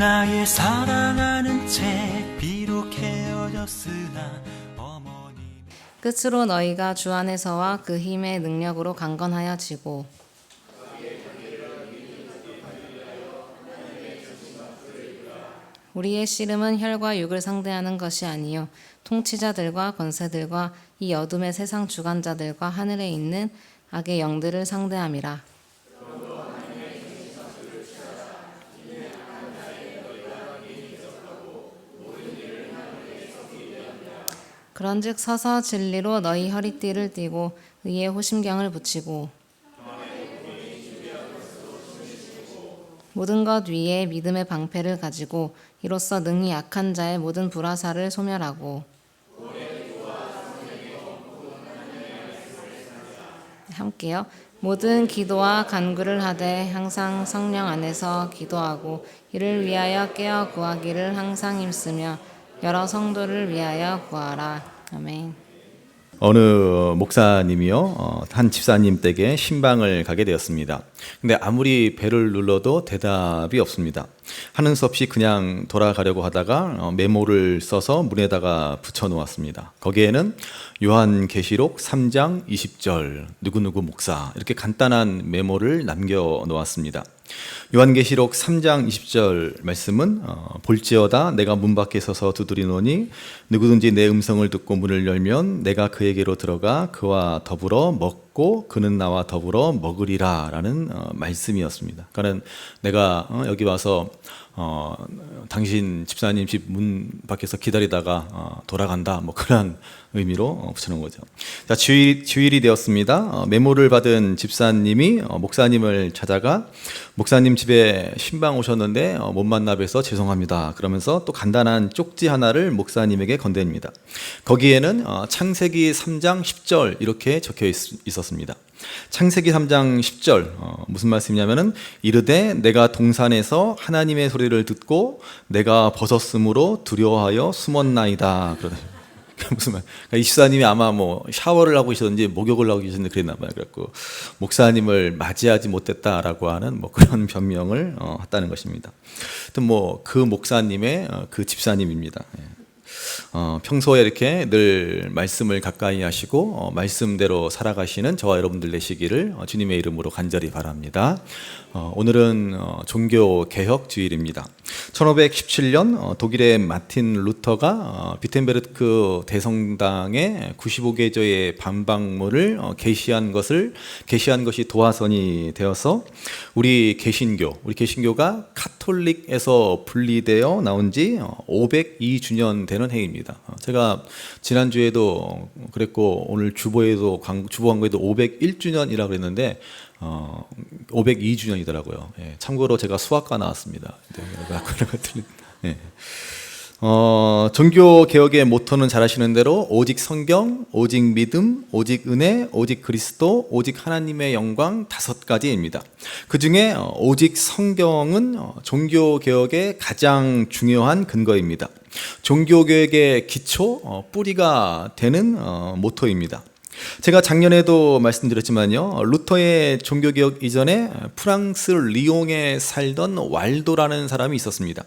나의 사랑하는 채 비록 헤어졌으나 어머니. 끝으로 너희가 주 안에서와 그 힘의 능력으로 강건하여지고 우리의 씨름은 혈과 육을 상대하는 것이 아니요 통치자들과 권세들과 이 어둠의 세상 주관자들과 하늘에 있는 악의 영들을 상대함이라. 그런즉 서서 진리로 너희 허리띠를 띠고 의의 호심경을 붙이고 모든 것 위에 믿음의 방패를 가지고 이로써 능히 약한 자의 모든 불화살을 소멸하고. 함께요. 모든 기도와 간구를 하되 항상 성령 안에서 기도하고 이를 위하여 깨어 구하기를 항상 힘쓰며 여러 성도를 위하여 구하라. 아멘. 어느 목사님이요, 한 집사님 댁에 신방을 가게 되었습니다. 근데 아무리 벨을 눌러도 대답이 없습니다. 하는 수 없이 그냥 돌아가려고 하다가 메모를 써서 문에다가 붙여 놓았습니다. 거기에는 요한계시록 3장 20절 누구누구 목사 이렇게 간단한 메모를 남겨 놓았습니다. 요한계시록 3장 20절 말씀은 볼지어다 내가 문 밖에 서서 두드리노니 누구든지 내 음성을 듣고 문을 열면 내가 그에게로 들어가 그와 더불어 먹고 그는 나와 더불어 먹으리라 라는 말씀이었습니다. 그러니까 내가 여기 와서 당신 집사님 집 문 밖에서 기다리다가 돌아간다 뭐 그런 의미로 붙여놓은 거죠. 자, 주일이 되었습니다. 메모를 받은 집사님이 목사님을 찾아가 목사님 집에 신방 오셨는데 못 만나 뵈서 죄송합니다 그러면서 또 간단한 쪽지 하나를 목사님에게 건넵니다. 거기에는 창세기 3장 10절 이렇게 적혀 있었습니다. 창세기 3장 10절 무슨 말씀이냐면은 이르되 내가 동산에서 하나님의 소리를 듣고 내가 벗었으므로 두려워하여 숨었나이다. 무슨 말? 그러니까 이 집사님이 아마 뭐 샤워를 하고 계셨는지 목욕을 하고 계셨는지 그랬나 봐요. 그래갖고 목사님을 맞이하지 못했다라고 하는 뭐 그런 변명을 했다는 것입니다. 하여튼 뭐 그 목사님의 그 집사님입니다. 평소에 이렇게 늘 말씀을 가까이 하시고 말씀대로 살아가시는 저와 여러분들 되시기를 주님의 이름으로 간절히 바랍니다. 오늘은 종교개혁 주일입니다. 1517년 독일의 마틴 루터가 비텐베르크 대성당의 95개조의 반박문을 게시한 것이 도화선이 되어서 우리 개신교가 카톨릭에서 분리되어 나온 지 502주년 되는 해입니다. 제가 지난주에도 그랬고 오늘 주보 광고에도 501주년이라고 그랬는데 502주년이더라고요. 예, 참고로 제가 수학과 나왔습니다. 네, 종교 개혁의 모토는 잘 아시는 대로 오직 성경, 오직 믿음, 오직 은혜, 오직 그리스도, 오직 하나님의 영광 5가지입니다. 그 중에 오직 성경은 종교 개혁의 가장 중요한 근거입니다. 종교 개혁의 기초, 뿌리가 되는 모토입니다. 제가 작년에도 말씀드렸지만요, 루터의 종교개혁 이전에 프랑스 리옹에 살던 왈도라는 사람이 있었습니다.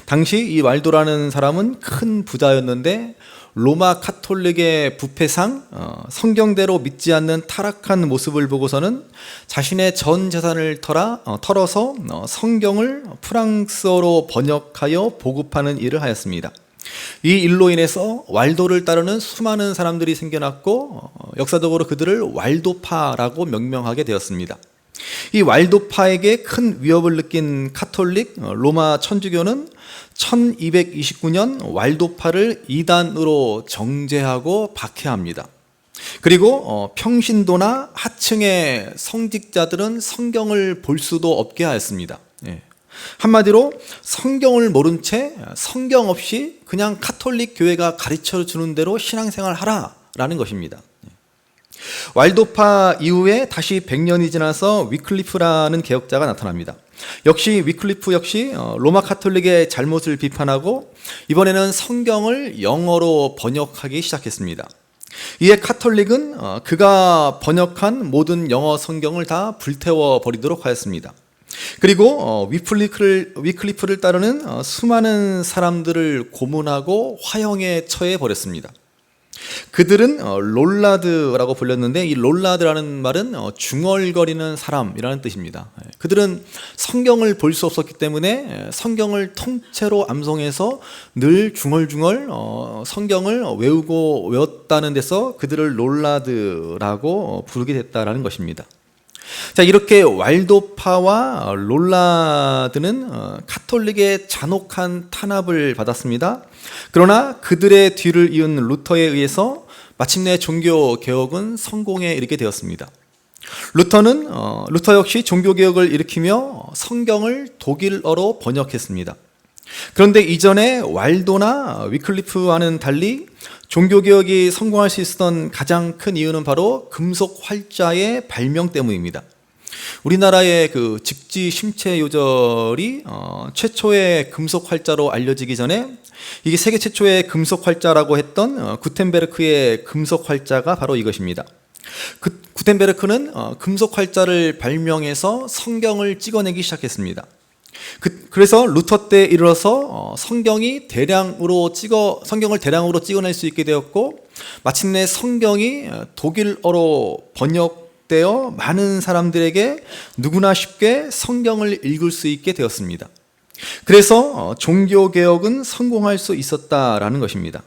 당시 이 왈도라는 사람은 큰 부자였는데 로마 카톨릭의 부패상 성경대로 믿지 않는 타락한 모습을 보고서는 자신의 전 재산을 털어서 성경을 프랑스어로 번역하여 보급하는 일을 하였습니다. 이 일로 인해서 왈도를 따르는 수많은 사람들이 생겨났고 역사적으로 그들을 왈도파라고 명명하게 되었습니다. 이 왈도파에게 큰 위협을 느낀 카톨릭 로마 천주교는 1229년 왈도파를 이단으로 정죄하고 박해합니다. 그리고 평신도나 하층의 성직자들은 성경을 볼 수도 없게 하였습니다. 한마디로 성경을 모른 채 성경 없이 그냥 카톨릭 교회가 가르쳐주는 대로 신앙생활 하라라는 것입니다. 왈도파 이후에 다시 100년이 지나서 위클리프라는 개혁자가 나타납니다. 역시 위클리프 역시 로마 카톨릭의 잘못을 비판하고 이번에는 성경을 영어로 번역하기 시작했습니다. 이에 카톨릭은 그가 번역한 모든 영어 성경을 다 불태워 버리도록 하였습니다. 그리고 위클리프를 따르는 수많은 사람들을 고문하고 화형에 처해 버렸습니다. 그들은 롤라드라고 불렸는데 이 롤라드라는 말은 중얼거리는 사람이라는 뜻입니다. 그들은 성경을 볼 수 없었기 때문에 성경을 통째로 암송해서 늘 중얼중얼 성경을 외웠다는 데서 그들을 롤라드라고 부르게 됐다라는 것입니다. 자, 이렇게 왈도파와 롤라드는 카톨릭의 잔혹한 탄압을 받았습니다. 그러나 그들의 뒤를 이은 루터에 의해서 마침내 종교 개혁은 성공에 이르게 되었습니다. 루터 역시 종교 개혁을 일으키며 성경을 독일어로 번역했습니다. 그런데 이전에 왈도나 위클리프와는 달리 종교개혁이 성공할 수 있었던 가장 큰 이유는 바로 금속 활자의 발명 때문입니다. 우리나라의 그 직지 심체 요절이 최초의 금속 활자로 알려지기 전에 이게 세계 최초의 금속 활자라고 했던 구텐베르크의 금속 활자가 바로 이것입니다. 구텐베르크는 금속 활자를 발명해서 성경을 찍어내기 시작했습니다. 그래서 루터 때 이르러서 성경을 대량으로 찍어낼 수 있게 되었고, 마침내 성경이 독일어로 번역되어 많은 사람들에게 누구나 쉽게 성경을 읽을 수 있게 되었습니다. 그래서 종교개혁은 성공할 수 있었다라는 것입니다.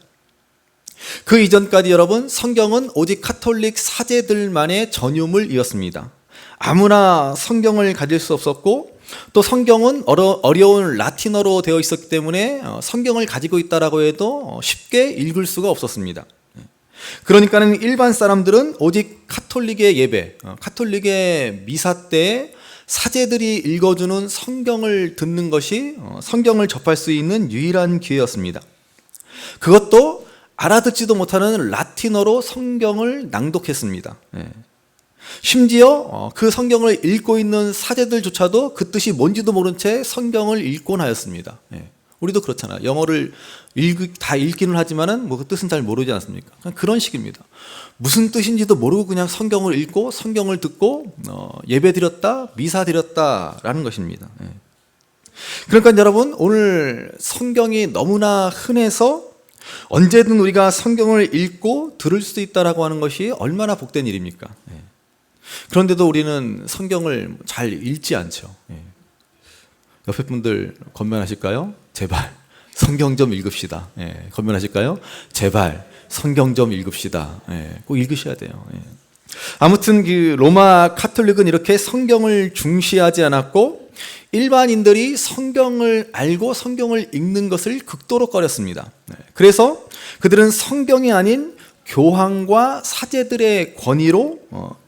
그 이전까지 여러분, 성경은 오직 카톨릭 사제들만의 전유물이었습니다. 아무나 성경을 가질 수 없었고, 또 성경은 어려운 라틴어로 되어 있었기 때문에 성경을 가지고 있다라고 해도 쉽게 읽을 수가 없었습니다. 그러니까는 일반 사람들은 오직 카톨릭의 예배, 카톨릭의 미사 때 사제들이 읽어주는 성경을 듣는 것이 성경을 접할 수 있는 유일한 기회였습니다. 그것도 알아듣지도 못하는 라틴어로 성경을 낭독했습니다. 심지어 그 성경을 읽고 있는 사제들조차도 그 뜻이 뭔지도 모른 채 성경을 읽곤 하였습니다. 우리도 그렇잖아요. 영어를 다 읽기는 하지만은 그 뜻은 잘 모르지 않습니까? 그런 식입니다. 무슨 뜻인지도 모르고 그냥 성경을 읽고 성경을 듣고 예배 드렸다, 미사 드렸다라는 것입니다. 그러니까 여러분, 오늘 성경이 너무나 흔해서 언제든 우리가 성경을 읽고 들을 수 있다라고 하는 것이 얼마나 복된 일입니까? 그런데도 우리는 성경을 잘 읽지 않죠. 옆에 분들 권면하실까요? 제발 성경 좀 읽읍시다. 권면하실까요? 제발 성경 좀 읽읍시다. 꼭 읽으셔야 돼요. 아무튼 그 로마 카톨릭은 이렇게 성경을 중시하지 않았고, 일반인들이 성경을 알고 성경을 읽는 것을 극도로 꺼렸습니다. 그래서 그들은 성경이 아닌 교황과 사제들의 권위로,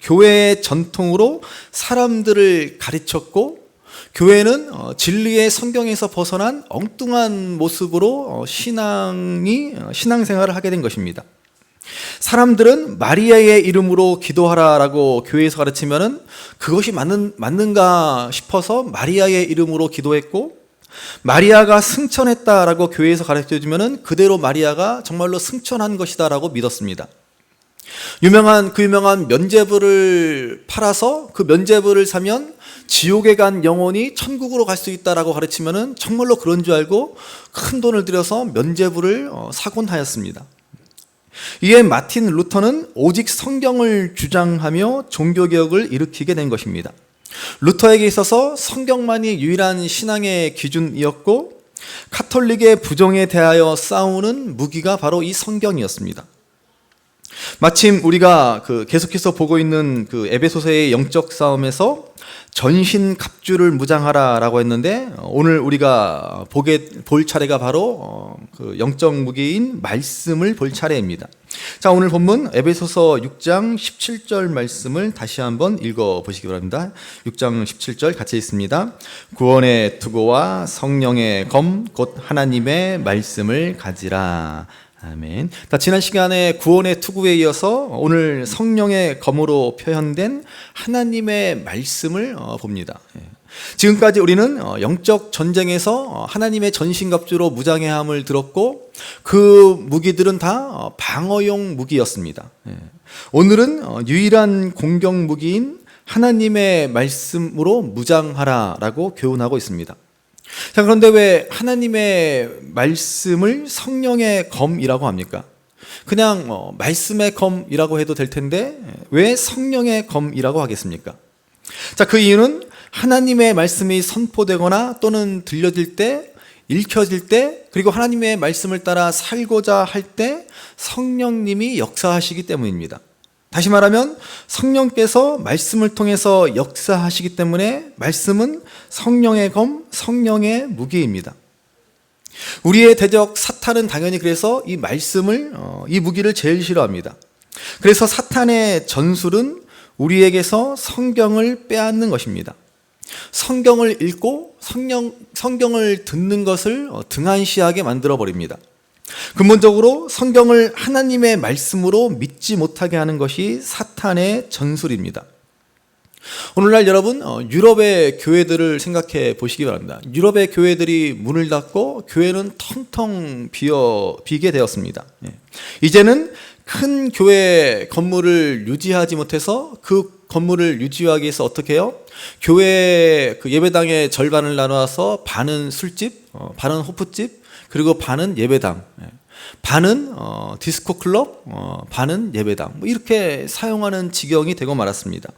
교회의 전통으로 사람들을 가르쳤고, 교회는 진리의 성경에서 벗어난 엉뚱한 모습으로 신앙생활을 하게 된 것입니다. 사람들은 마리아의 이름으로 기도하라라고 교회에서 가르치면은 그것이 맞는가 싶어서 마리아의 이름으로 기도했고, 마리아가 승천했다라고 교회에서 가르쳐주면은 그대로 마리아가 정말로 승천한 것이다라고 믿었습니다. 유명한 면죄부를 팔아서 그 면죄부를 사면 지옥에 간 영혼이 천국으로 갈 수 있다라고 가르치면은 정말로 그런 줄 알고 큰 돈을 들여서 면죄부를 사곤 하였습니다. 이에 마틴 루터는 오직 성경을 주장하며 종교개혁을 일으키게 된 것입니다. 루터에게 있어서 성경만이 유일한 신앙의 기준이었고, 카톨릭의 부정에 대하여 싸우는 무기가 바로 이 성경이었습니다. 마침 우리가 계속해서 보고 있는 에베소서의 영적 싸움에서 전신갑주를 무장하라라고 했는데, 오늘 우리가 볼 차례가 바로 영적 무기인 말씀을 볼 차례입니다. 자, 오늘 본문 에베소서 6장 17절 말씀을 다시 한번 읽어보시기 바랍니다. 6장 17절 같이 읽습니다. 구원의 투구와 성령의 검 곧 하나님의 말씀을 가지라. 아멘. 지난 시간에 구원의 투구에 이어서 오늘 성령의 검으로 표현된 하나님의 말씀을 봅니다. 지금까지 우리는 영적 전쟁에서 하나님의 전신갑주로 무장해야 함을 들었고, 그 무기들은 다 방어용 무기였습니다. 오늘은 유일한 공격 무기인 하나님의 말씀으로 무장하라라고 교훈하고 있습니다. 자, 그런데 왜 하나님의 말씀을 성령의 검이라고 합니까? 그냥 말씀의 검이라고 해도 될 텐데 왜 성령의 검이라고 하겠습니까? 자, 그 이유는 하나님의 말씀이 선포되거나 또는 들려질 때, 읽혀질 때, 그리고 하나님의 말씀을 따라 살고자 할 때 성령님이 역사하시기 때문입니다. 다시 말하면 성령께서 말씀을 통해서 역사하시기 때문에 말씀은 성령의 검, 성령의 무기입니다. 우리의 대적 사탄은 당연히 그래서 이 말씀을, 이 무기를 제일 싫어합니다. 그래서 사탄의 전술은 우리에게서 성경을 빼앗는 것입니다. 성경을 읽고 성경을 듣는 것을 등한시하게 만들어 버립니다. 근본적으로 성경을 하나님의 말씀으로 믿지 못하게 하는 것이 사탄의 전술입니다. 오늘날 여러분, 유럽의 교회들을 생각해 보시기 바랍니다. 유럽의 교회들이 문을 닫고 교회는 텅텅 비게 되었습니다. 이제는 큰 교회 건물을 유지하지 못해서 그 건물을 유지하기 위해서 어떻게 해요? 교회 그 예배당의 절반을 나눠서 반은 술집, 반은 호프집, 그리고 반은 예배당, 반은 디스코 클럽, 반은 예배당, 뭐 이렇게 사용하는 지경이 되고 말았습니다.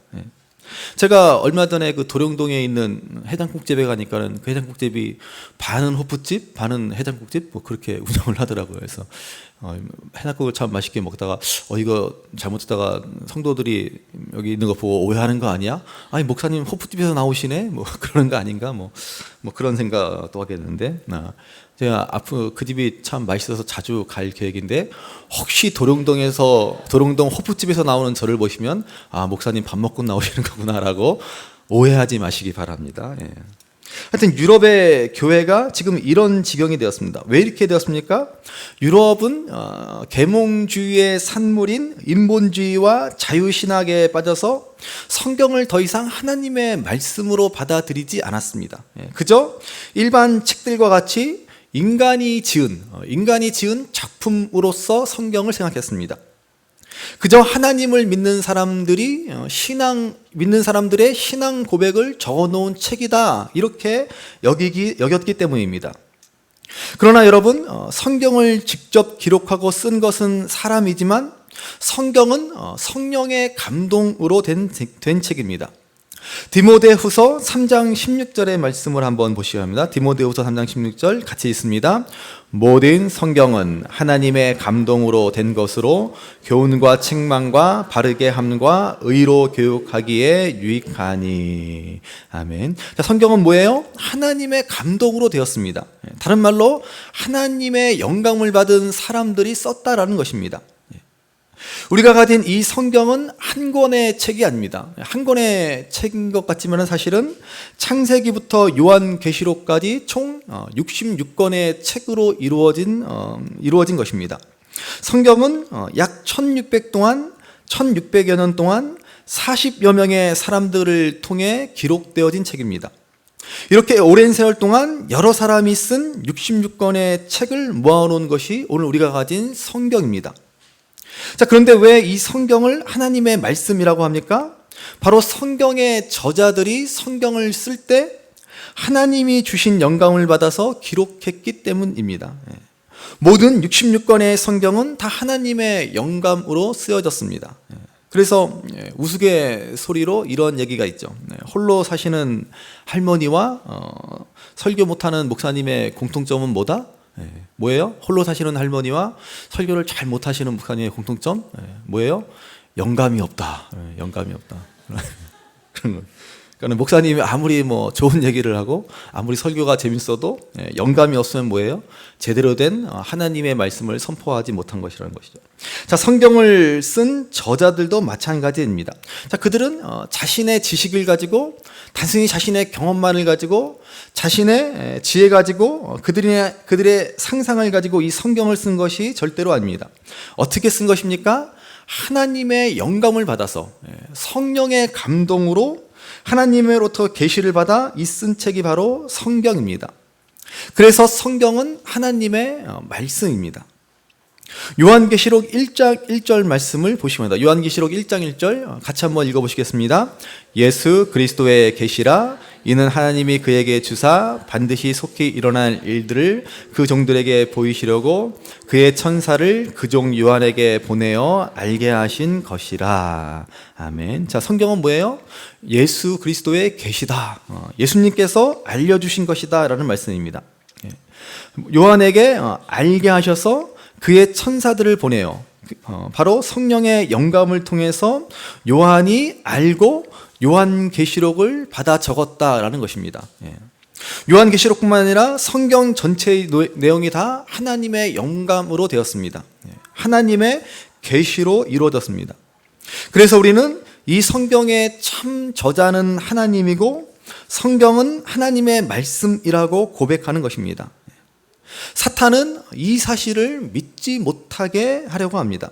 제가 얼마 전에 그 도룡동에 있는 해장국집에 가니까는 그 해장국집이 반은 호프집, 반은 해장국집 뭐 그렇게 운영을 하더라고요. 그래서 해장국을 참 맛있게 먹다가 이거 잘못했다가 성도들이 여기 있는 거 보고 오해하는 거 아니야? 아니 목사님 호프집에서 나오시네? 뭐 그런 거 아닌가? 뭐 그런 생각도 하게 됐는데 제가 앞으로 그 집이 참 맛있어서 자주 갈 계획인데 혹시 도룡동 호프집에서 나오는 저를 보시면 목사님 밥 먹고 나오시는 거구나라고 오해하지 마시기 바랍니다. 예. 하여튼 유럽의 교회가 지금 이런 지경이 되었습니다. 왜 이렇게 되었습니까? 유럽은 계몽주의의 산물인 인본주의와 자유신학에 빠져서 성경을 더 이상 하나님의 말씀으로 받아들이지 않았습니다. 그저 일반 책들과 같이 인간이 지은 작품으로서 성경을 생각했습니다. 그저 하나님을 믿는 사람들이 믿는 사람들의 신앙 고백을 적어놓은 책이다 이렇게 여겼기 때문입니다. 그러나 여러분, 성경을 직접 기록하고 쓴 것은 사람이지만 성경은 성령의 감동으로 된 책입니다. 디모데후서 3장 16절의 말씀을 한번 보시기 바랍니다. 디모데후서 3장 16절 같이 읽습니다. 모든 성경은 하나님의 감동으로 된 것으로 교훈과 책망과 바르게 함과 의로 교육하기에 유익하니. 아멘. 자, 성경은 뭐예요? 하나님의 감동으로 되었습니다. 다른 말로 하나님의 영감을 받은 사람들이 썼다라는 것입니다. 우리가 가진 이 성경은 한 권의 책이 아닙니다. 한 권의 책인 것 같지만 사실은 창세기부터 요한계시록까지 총 66권의 책으로 이루어진 것입니다. 성경은 약 1600여 년 동안 40여 명의 사람들을 통해 기록되어진 책입니다. 이렇게 오랜 세월 동안 여러 사람이 쓴 66권의 책을 모아놓은 것이 오늘 우리가 가진 성경입니다. 자, 그런데 왜 이 성경을 하나님의 말씀이라고 합니까? 바로 성경의 저자들이 성경을 쓸 때 하나님이 주신 영감을 받아서 기록했기 때문입니다. 모든 66권의 성경은 다 하나님의 영감으로 쓰여졌습니다. 그래서 우스갯소리로 이런 얘기가 있죠. 홀로 사시는 할머니와 설교 못하는 목사님의 공통점은 뭐다? 뭐예요? 홀로 사시는 할머니와 설교를 잘 못하시는 목사님의 공통점 뭐예요? 영감이 없다. 영감이 없다. 그런 거. 그러니까 목사님이 아무리 좋은 얘기를 하고 아무리 설교가 재밌어도 영감이 없으면 뭐예요? 제대로 된 하나님의 말씀을 선포하지 못한 것이라는 것이죠. 자, 성경을 쓴 저자들도 마찬가지입니다. 자, 그들은 자신의 지식을 가지고 단순히 자신의 경험만을 가지고 자신의 지혜 가지고 그들의 상상을 가지고 이 성경을 쓴 것이 절대로 아닙니다. 어떻게 쓴 것입니까? 하나님의 영감을 받아서 성령의 감동으로 하나님으로부터 계시를 받아 이 쓴 책이 바로 성경입니다. 그래서 성경은 하나님의 말씀입니다. 요한계시록 1장 1절 말씀을 보시면 요한계시록 1장 1절 같이 한번 읽어보시겠습니다. 예수 그리스도의 계시라 이는 하나님이 그에게 주사 반드시 속히 일어날 일들을 그 종들에게 보이시려고 그의 천사를 그 종 요한에게 보내어 알게 하신 것이라. 아멘. 자, 성경은 뭐예요? 예수 그리스도의 계시다. 예수님께서 알려주신 것이다 라는 말씀입니다. 요한에게 알게 하셔서 그의 천사들을 보내요. 바로 성령의 영감을 통해서 요한이 알고 요한계시록을 받아 적었다라는 것입니다. 요한계시록뿐만 아니라 성경 전체의 내용이 다 하나님의 영감으로 되었습니다. 하나님의 계시로 이루어졌습니다. 그래서 우리는 이 성경의 참 저자는 하나님이고 성경은 하나님의 말씀이라고 고백하는 것입니다. 사탄은 이 사실을 믿지 못하게 하려고 합니다.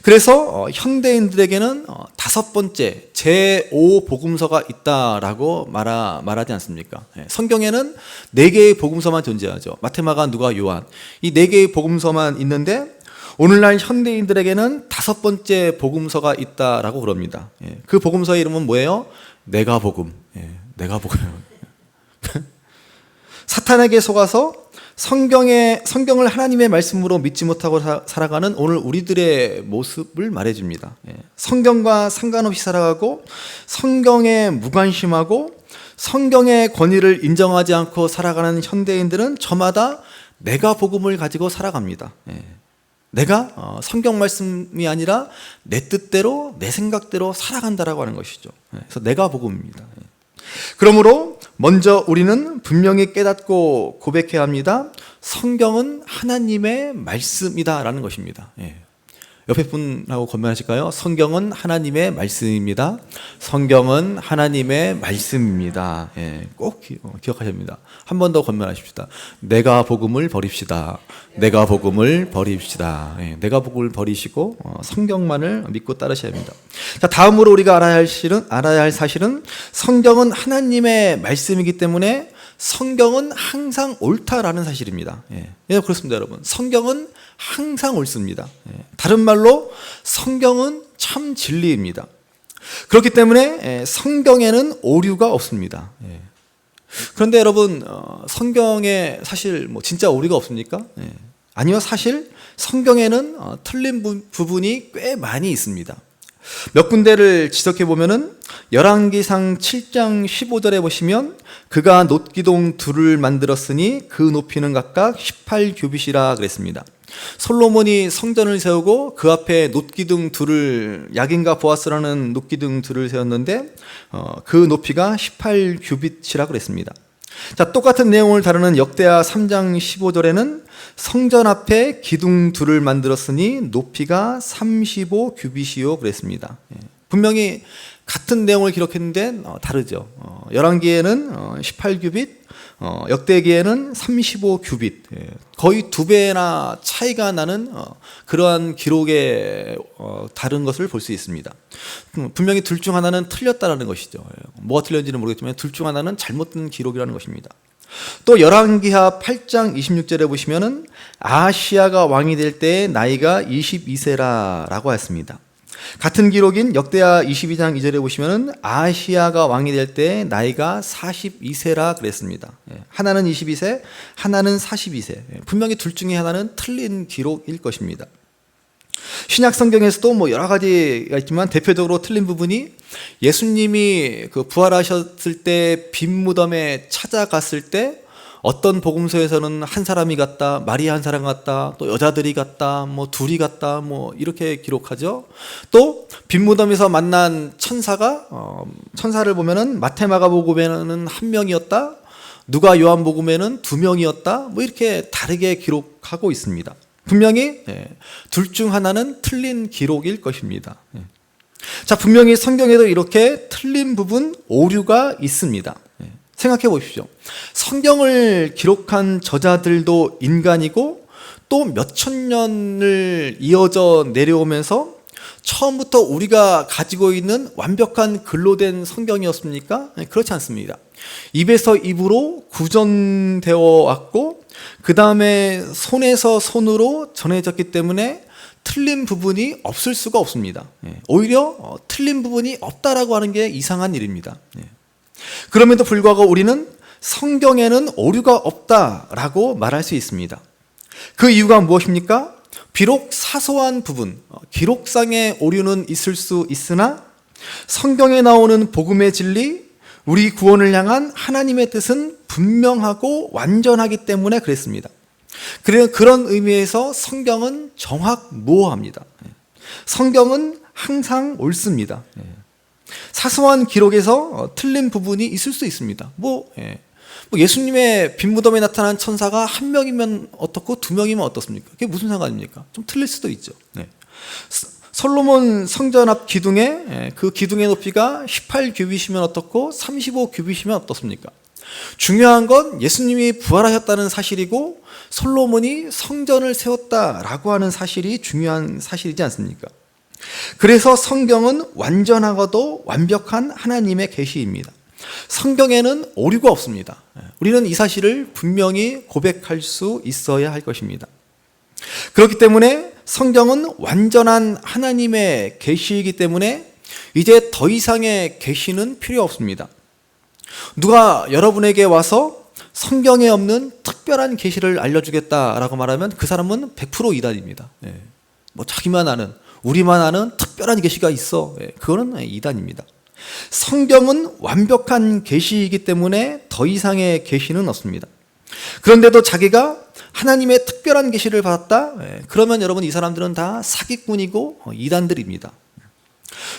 그래서 현대인들에게는 5번째 제5복음서가 있다라고 말하지 않습니까? 성경에는 4개의 복음서만 존재하죠. 마태마가, 누가, 요한. 이 4개의 복음서만 있는데 오늘날 현대인들에게는 5번째 복음서가 있다라고 그럽니다. 그 복음서의 이름은 뭐예요? 내가복음. 내가복음. 사탄에게 속아서 성경을 하나님의 말씀으로 믿지 못하고 살아가는 오늘 우리들의 모습을 말해줍니다. 성경과 상관없이 살아가고 성경에 무관심하고 성경의 권위를 인정하지 않고 살아가는 현대인들은 저마다 내가 복음을 가지고 살아갑니다. 내가 성경 말씀이 아니라 내 뜻대로 내 생각대로 살아간다라고 하는 것이죠. 그래서 내가 복음입니다. 그러므로 먼저 우리는 분명히 깨닫고 고백해야 합니다. 성경은 하나님의 말씀이다라는 것입니다. 옆에 분하고 건면하실까요? 성경은 하나님의 말씀입니다. 성경은 하나님의 말씀입니다. 꼭 기억하셔야 합니다. 한 번 더 건면하십시다. 내가 복음을 버립시다. 내가 복음을 버립시다. 내가 복음을 버리시고 성경만을 믿고 따르셔야 합니다. 자, 다음으로 우리가 알아야 할 사실은 성경은 하나님의 말씀이기 때문에 성경은 항상 옳다라는 사실입니다. 그렇습니다, 여러분. 성경은 항상 옳습니다. 다른 말로 성경은 참 진리입니다. 그렇기 때문에 성경에는 오류가 없습니다. 그런데 여러분, 성경에 사실 진짜 오류가 없습니까? 아니요, 사실 성경에는 틀린 부분이 꽤 많이 있습니다. 몇 군데를 지적해 보면은 열왕기상 7장 15절에 보시면 그가 놋기둥 둘을 만들었으니 그 높이는 각각 18규빗이라 그랬습니다. 솔로몬이 성전을 세우고 그 앞에 놋기둥 둘을, 야긴과 보아스라는 놋기둥 둘을 세웠는데 그 높이가 18규빗이라 그랬습니다. 자, 똑같은 내용을 다루는 역대하 3장 15절에는 성전 앞에 기둥 둘을 만들었으니 높이가 35규빗이요 그랬습니다. 분명히 같은 내용을 기록했는데 다르죠. 열왕기에는 18규빗, 역대기에는 35규빗, 거의 2배나 차이가 나는 그러한 기록에 다른 것을 볼 수 있습니다. 분명히 둘 중 하나는 틀렸다라는 것이죠. 뭐가 틀렸는지는 모르겠지만 둘 중 하나는 잘못된 기록이라는 것입니다. 또 열왕기하 8장 26절에 보시면은 아하시야가 왕이 될 때 나이가 22세라라고 했습니다. 같은 기록인 역대하 22장 2절에 보시면은 아하시야가 왕이 될 때 나이가 42세라 그랬습니다. 하나는 22세, 하나는 42세. 분명히 둘 중에 하나는 틀린 기록일 것입니다. 신약 성경에서도 여러 가지가 있지만 대표적으로 틀린 부분이 예수님이 부활하셨을 때 빈 무덤에 찾아갔을 때 어떤 복음서에서는 한 사람이 갔다, 마리아 한 사람 갔다, 또 여자들이 갔다, 둘이 갔다, 이렇게 기록하죠. 또 빈 무덤에서 만난 천사를 보면은 마태마가복음에는 1명이었다, 누가 요한복음에는 2명이었다, 이렇게 다르게 기록하고 있습니다. 분명히 둘 중 하나는 틀린 기록일 것입니다. 자, 분명히 성경에도 이렇게 틀린 부분, 오류가 있습니다. 생각해 보십시오. 성경을 기록한 저자들도 인간이고 또 몇천 년을 이어져 내려오면서 처음부터 우리가 가지고 있는 완벽한 글로 된 성경이었습니까? 그렇지 않습니다. 입에서 입으로 구전되어 왔고 그 다음에 손에서 손으로 전해졌기 때문에 틀린 부분이 없을 수가 없습니다. 오히려 틀린 부분이 없다라고 하는 게 이상한 일입니다. 그럼에도 불구하고 우리는 성경에는 오류가 없다라고 말할 수 있습니다. 그 이유가 무엇입니까? 비록 사소한 부분, 기록상의 오류는 있을 수 있으나 성경에 나오는 복음의 진리, 우리 구원을 향한 하나님의 뜻은 분명하고 완전하기 때문에 그랬습니다. 그런 의미에서 성경은 정확무오합니다. 성경은 항상 옳습니다. 사소한 기록에서 틀린 부분이 있을 수 있습니다. 예수님의 빈무덤에 나타난 천사가 한 명이면 어떻고 두 명이면 어떻습니까? 그게 무슨 상관입니까? 좀 틀릴 수도 있죠. 솔로몬 성전 앞 기둥에 그 기둥의 높이가 18규빗이면 어떻고 35규빗이면 어떻습니까? 중요한 건 예수님이 부활하셨다는 사실이고 솔로몬이 성전을 세웠다라고 하는 사실이 중요한 사실이지 않습니까? 그래서 성경은 완전하고도 완벽한 하나님의 계시입니다. 성경에는 오류가 없습니다. 우리는 이 사실을 분명히 고백할 수 있어야 할 것입니다. 그렇기 때문에 성경은 완전한 하나님의 계시이기 때문에 이제 더 이상의 계시는 필요 없습니다. 누가 여러분에게 와서 성경에 없는 특별한 계시를 알려주겠다라고 말하면 그 사람은 100% 이단입니다. 자기만 아는, 우리만 아는 특별한 계시가 있어. 그거는 이단입니다. 성경은 완벽한 계시이기 때문에 더 이상의 계시는 없습니다. 그런데도 자기가 하나님의 특별한 계시를 받았다? 그러면 여러분 이 사람들은 다 사기꾼이고 이단들입니다.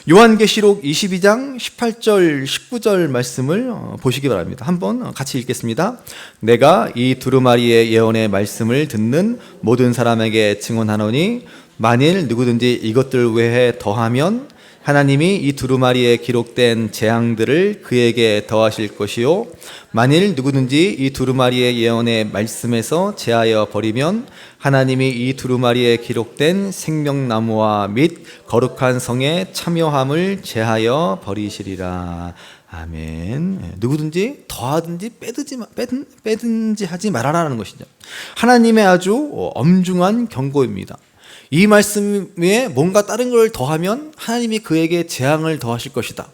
요한계시록 22장 18절 19절 말씀을 보시기 바랍니다. 한번 같이 읽겠습니다. 내가 이 두루마리의 예언의 말씀을 듣는 모든 사람에게 증언하노니 만일 누구든지 이것들 외에 더하면 하나님이 이 두루마리에 기록된 재앙들을 그에게 더하실 것이요 만일 누구든지 이 두루마리의 예언의 말씀에서 제하여 버리면 하나님이 이 두루마리에 기록된 생명나무와 및 거룩한 성의 참여함을 제하여 버리시리라. 아멘. 누구든지 더하든지 빼든지 하지 말아라는 것이죠. 하나님의 아주 엄중한 경고입니다. 이 말씀에 뭔가 다른 걸 더하면 하나님이 그에게 재앙을 더하실 것이다.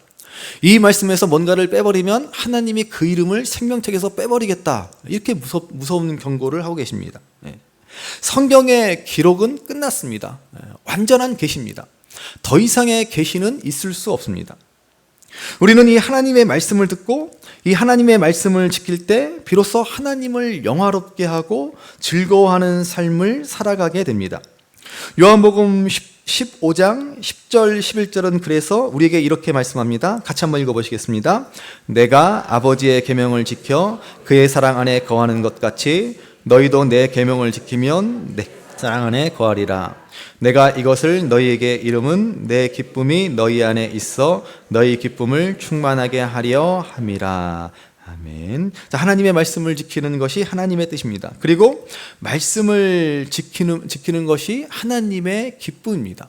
이 말씀에서 뭔가를 빼버리면 하나님이 그 이름을 생명책에서 빼버리겠다. 이렇게 무서운 경고를 하고 계십니다. 성경의 기록은 끝났습니다. 완전한 계시입니다. 더 이상의 계시는 있을 수 없습니다. 우리는 이 하나님의 말씀을 듣고 이 하나님의 말씀을 지킬 때 비로소 하나님을 영화롭게 하고 즐거워하는 삶을 살아가게 됩니다. 요한복음 15장 10절 11절은 그래서 우리에게 이렇게 말씀합니다. 같이 한번 읽어보시겠습니다. 내가 아버지의 계명을 지켜 그의 사랑 안에 거하는 것 같이 너희도 내 계명을 지키면 내 사랑 안에 거하리라. 내가 이것을 너희에게 이름은 내 기쁨이 너희 안에 있어 너희 기쁨을 충만하게 하려 함이라. 아멘. 자, 하나님의 말씀을 지키는 것이 하나님의 뜻입니다. 그리고 말씀을 지키는 것이 하나님의 기쁨입니다.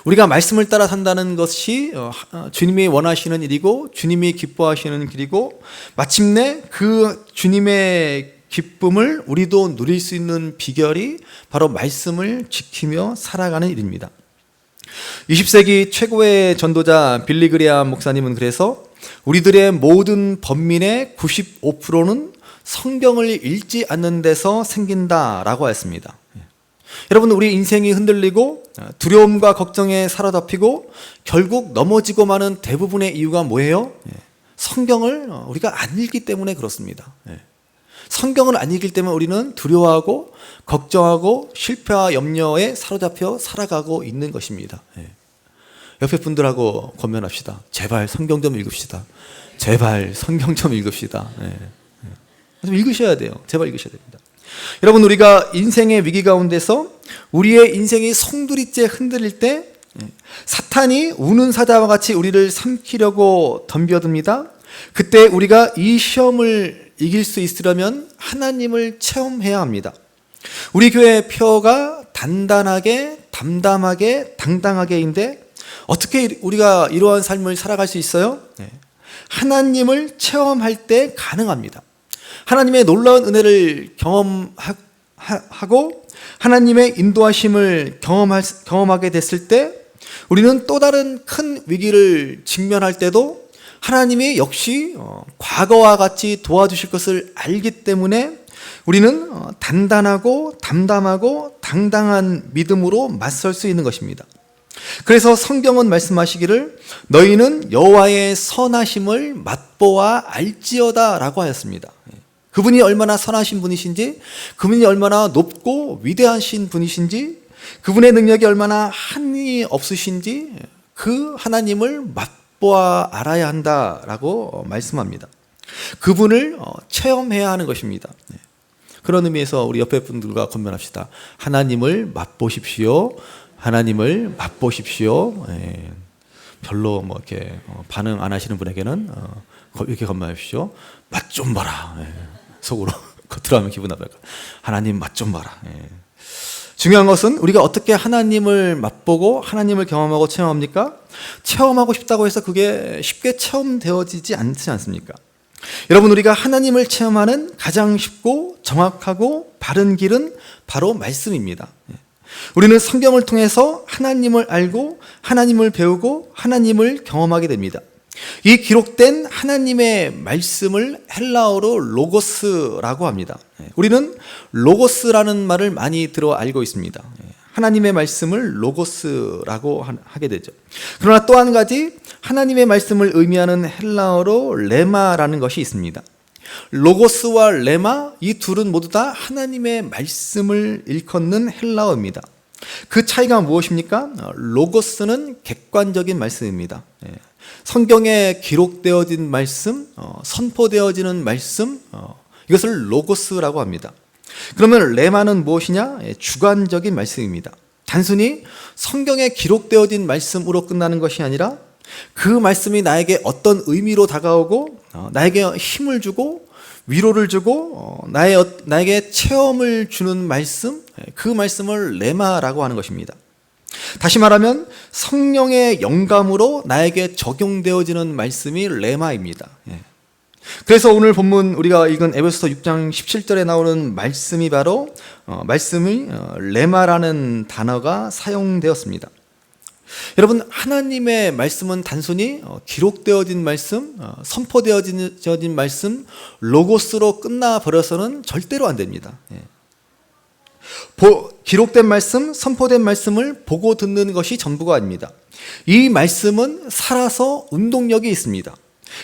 우리가 말씀을 따라 산다는 것이 주님이 원하시는 일이고 주님이 기뻐하시는 길이고 마침내 그 주님의 기쁨을 우리도 누릴 수 있는 비결이 바로 말씀을 지키며 살아가는 일입니다. 20세기 최고의 전도자 빌리 그레이엄 목사님은 그래서 우리들의 모든 번민의 95%는 성경을 읽지 않는 데서 생긴다라고 했습니다. 여러분, 우리 인생이 흔들리고 두려움과 걱정에 사로잡히고 결국 넘어지고 마는 대부분의 이유가 뭐예요? 성경을 우리가 안 읽기 때문에 그렇습니다. 성경을 안 읽기 때문에 우리는 두려워하고 걱정하고 실패와 염려에 사로잡혀 살아가고 있는 것입니다. 옆에 분들하고 권면합시다. 제발 성경 좀 읽읍시다. 제발 성경 좀 읽읍시다. 좀 읽으셔야 돼요. 제발 읽으셔야 됩니다. 여러분, 우리가 인생의 위기 가운데서 우리의 인생이 송두리째 흔들릴 때 사탄이 우는 사자와 같이 우리를 삼키려고 덤벼듭니다. 그때 우리가 이 시험을 이길 수 있으려면 하나님을 체험해야 합니다. 우리 교회 표어가 단단하게, 담담하게, 당당하게인데 어떻게 우리가 이러한 삶을 살아갈 수 있어요? 하나님을 체험할 때 가능합니다. 하나님의 놀라운 은혜를 경험하고 하나님의 인도하심을 경험하게 됐을 때 우리는 또 다른 큰 위기를 직면할 때도 하나님이 역시 과거와 같이 도와주실 것을 알기 때문에 우리는 단단하고 담담하고 당당한 믿음으로 맞설 수 있는 것입니다. 그래서 성경은 말씀하시기를 너희는 여호와의 선하심을 맛보아 알지어다 라고 하였습니다. 그분이 얼마나 선하신 분이신지, 그분이 얼마나 높고 위대하신 분이신지, 그분의 능력이 얼마나 한이 없으신지 그 하나님을 맛보아 알아야 한다라고 말씀합니다. 그분을 체험해야 하는 것입니다. 그런 의미에서 우리 옆에 분들과 권면합시다. 하나님을 맛보십시오. 하나님을 맛보십시오. 별로 뭐 이렇게 반응 안 하시는 분에게는 이렇게 권면하십시오. 맛 좀 봐라. 속으로 겉으로 하면 기분 나쁠까. 하나님 맛 좀 봐라. 중요한 것은 우리가 어떻게 하나님을 맛보고 하나님을 경험하고 체험합니까? 체험하고 싶다고 해서 그게 쉽게 체험되어지지 않지 않습니까? 여러분, 우리가 하나님을 체험하는 가장 쉽고 정확하고 바른 길은 바로 말씀입니다. 우리는 성경을 통해서 하나님을 알고 하나님을 배우고 하나님을 경험하게 됩니다. 이 기록된 하나님의 말씀을 헬라어로 로고스라고 합니다. 우리는 로고스라는 말을 많이 들어 알고 있습니다. 하나님의 말씀을 로고스라고 하게 되죠. 그러나 또 한 가지 하나님의 말씀을 의미하는 헬라어로 레마라는 것이 있습니다. 로고스와 레마, 이 둘은 모두 다 하나님의 말씀을 일컫는 헬라어입니다. 그 차이가 무엇입니까? 로고스는 객관적인 말씀입니다. 성경에 기록되어진 말씀, 선포되어지는 말씀, 이것을 로고스라고 합니다. 그러면 레마는 무엇이냐? 주관적인 말씀입니다. 단순히 성경에 기록되어진 말씀으로 끝나는 것이 아니라 그 말씀이 나에게 어떤 의미로 다가오고 나에게 힘을 주고 위로를 주고 나에게 체험을 주는 말씀, 그 말씀을 레마라고 하는 것입니다. 다시 말하면 성령의 영감으로 나에게 적용되어지는 말씀이 레마입니다. 그래서 오늘 본문 우리가 읽은 에베소서 6장 17절에 나오는 말씀이 바로 말씀이 레마라는 단어가 사용되었습니다. 여러분, 하나님의 말씀은 단순히 기록되어진 말씀, 선포되어진 말씀, 로고스로 끝나버려서는 절대로 안 됩니다. 기록된 말씀, 선포된 말씀을 보고 듣는 것이 전부가 아닙니다. 이 말씀은 살아서 운동력이 있습니다.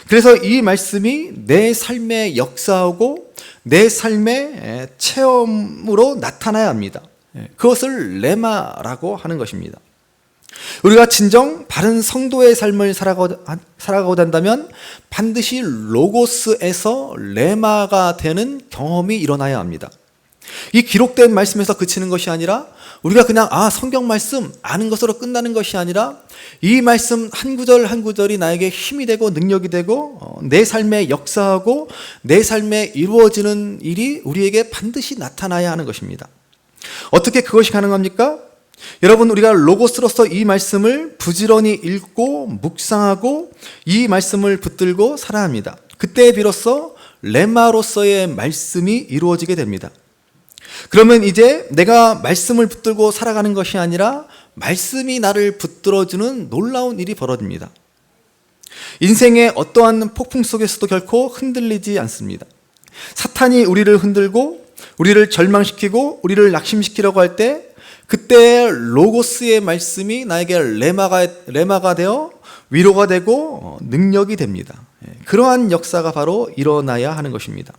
그래서 이 말씀이 내 삶에 역사하고 내 삶의 체험으로 나타나야 합니다. 그것을 레마라고 하는 것입니다. 우리가 진정 바른 성도의 삶을 살아가고자 한다면 반드시 로고스에서 레마가 되는 경험이 일어나야 합니다. 이 기록된 말씀에서 그치는 것이 아니라 우리가 그냥 성경 말씀 아는 것으로 끝나는 것이 아니라 이 말씀 한 구절 한 구절이 나에게 힘이 되고 능력이 되고 내 삶에 역사하고 내 삶에 이루어지는 일이 우리에게 반드시 나타나야 하는 것입니다. 어떻게 그것이 가능합니까? 여러분, 우리가 로고스로서 이 말씀을 부지런히 읽고 묵상하고 이 말씀을 붙들고 살아야 합니다. 그때 비로소 레마로서의 말씀이 이루어지게 됩니다. 그러면 이제 내가 말씀을 붙들고 살아가는 것이 아니라 말씀이 나를 붙들어주는 놀라운 일이 벌어집니다. 인생의 어떠한 폭풍 속에서도 결코 흔들리지 않습니다. 사탄이 우리를 흔들고 우리를 절망시키고 우리를 낙심시키려고 할 때 그때 로고스의 말씀이 나에게 레마가 되어 위로가 되고 능력이 됩니다. 그러한 역사가 바로 일어나야 하는 것입니다.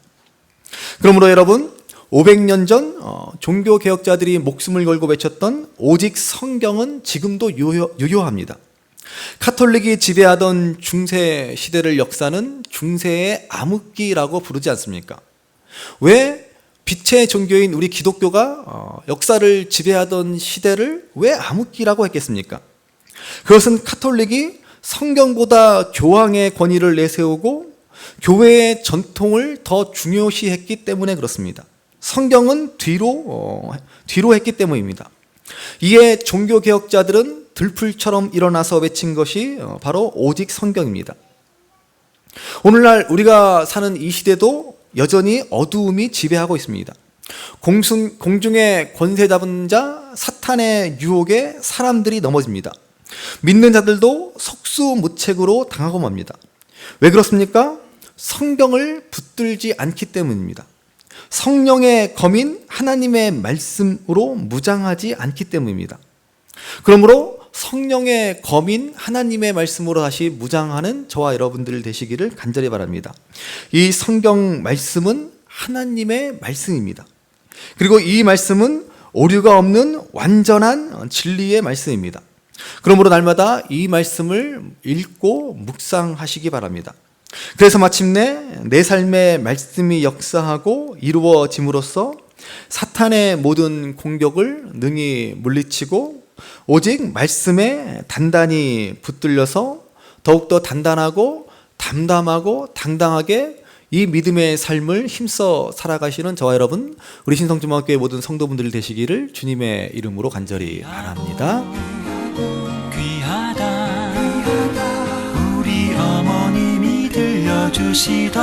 그러므로 여러분, 500년 전 종교개혁자들이 목숨을 걸고 외쳤던 오직 성경은 지금도 유효합니다. 카톨릭이 지배하던 중세 시대를 역사는 중세의 암흑기라고 부르지 않습니까? 왜 빛의 종교인 우리 기독교가 역사를 지배하던 시대를 왜 암흑기라고 했겠습니까? 그것은 카톨릭이 성경보다 교황의 권위를 내세우고 교회의 전통을 더 중요시했기 때문에 그렇습니다. 성경은 뒤로 했기 때문입니다. 이에 종교개혁자들은 들풀처럼 일어나서 외친 것이 바로 오직 성경입니다. 오늘날 우리가 사는 이 시대도 여전히 어두움이 지배하고 있습니다. 공중의 권세 잡은 자 사탄의 유혹에 사람들이 넘어집니다. 믿는 자들도 속수무책으로 당하고 맙니다. 왜 그렇습니까? 성경을 붙들지 않기 때문입니다. 성령의 검인 하나님의 말씀으로 무장하지 않기 때문입니다. 그러므로 성령의 검인 하나님의 말씀으로 다시 무장하는 저와 여러분들 되시기를 간절히 바랍니다. 이 성경 말씀은 하나님의 말씀입니다. 그리고 이 말씀은 오류가 없는 완전한 진리의 말씀입니다. 그러므로 날마다 이 말씀을 읽고 묵상하시기 바랍니다. 그래서 마침내 내 삶의 말씀이 역사하고 이루어짐으로써 사탄의 모든 공격을 능히 물리치고 오직 말씀에 단단히 붙들려서 더욱더 단단하고 담담하고 당당하게 이 믿음의 삶을 힘써 살아가시는 저와 여러분, 우리 신성중학교의 모든 성도분들 되시기를 주님의 이름으로 간절히 바랍니다. 귀하다 우리 어머님이 들려주시던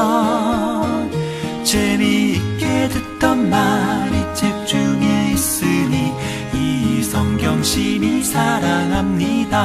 재미있게 듣던 말이 책 중에 있으니 이 성경 심히 사랑합니다.